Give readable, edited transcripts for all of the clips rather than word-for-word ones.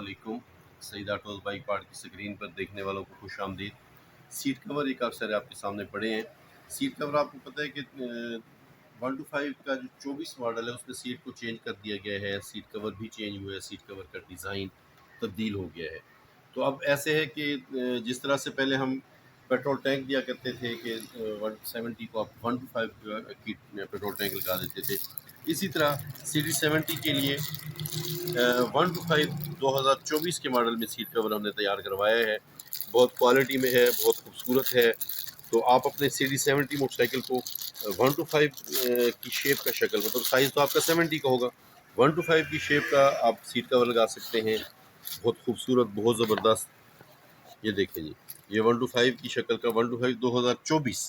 अस्सलामुअलैकुम। Saeed autos bike part की screen पर देखने वालों को खुश आमदीद। सीट कवर एक अक्सर आपके सामने पड़े हैं। सीट कवर आपको पता है कि 125 का जो 24 मॉडल है उसमें सीट को चेंज कर दिया गया है, सीट कवर भी चेंज हुआ है, सीट कवर का डिज़ाइन तब्दील हो गया है। तो अब ऐसे है कि जिस तरह से पहले हम पेट्रोल टैंक दिया करते थे कि 170 को आप 125 की पेट्रोल टैंक लगा देते थे, इसी तरह CD70 के लिए 125 2024 के मॉडल में सीट कवर हमने तैयार करवाया है। बहुत क्वालिटी में है, बहुत खूबसूरत है। तो आप अपने CD70 मोटरसाइकिल को 125 की शेप का शक्ल, मतलब साइज़ तो आपका 70 का होगा, 125 की शेप का आप सीट कवर लगा सकते हैं। बहुत खूबसूरत, बहुत ज़बरदस्त। ये देखें जी, ये 125 की शक्ल का 125 2024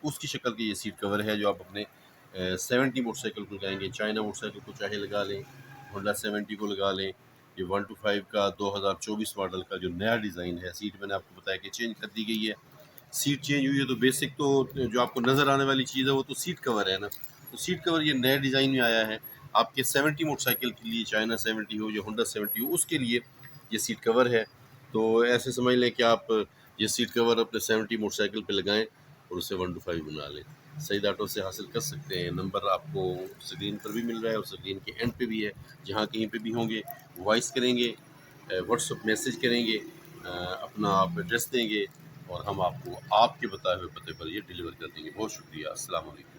उसकी शक्ल की ये सीट कवर है जो आप अपने 70 मोटरसाइकिल को लगाएंगे। चाइना मोटरसाइकिल को चाहे लगा लें, होंडा 70 को लगा लें। ये 125 का 2024 मॉडल का जो नया डिज़ाइन है, सीट मैंने आपको बताया कि चेंज कर दी गई है। सीट चेंज हुई है तो बेसिक तो जो आपको नज़र आने वाली चीज़ है वो तो सीट कवर है ना। तो सीट कवर ये नए डिज़ाइन में आया है आपके 70 मोटरसाइकिल के लिए, चाइना 70 हो या होंडा 70 हो, उसके लिए ये सीट कवर है। तो ऐसे समझ लें कि आप ये सीट कवर अपने 70 मोटरसाइकिल पे लगाएं और उसे 125 बना लें। सईद ऑटो से हासिल कर सकते हैं। नंबर आपको स्क्रीन पर भी मिल रहा है और स्क्रीन के एंड पे भी है। जहाँ कहीं पे भी होंगे वॉइस करेंगे, व्हाट्सअप मैसेज करेंगे, अपना आप एड्रेस देंगे और हम आपको आपके बताए हुए पते पर ये डिलीवर कर देंगे। बहुत शुक्रिया। अस्सलाम वालेकुम।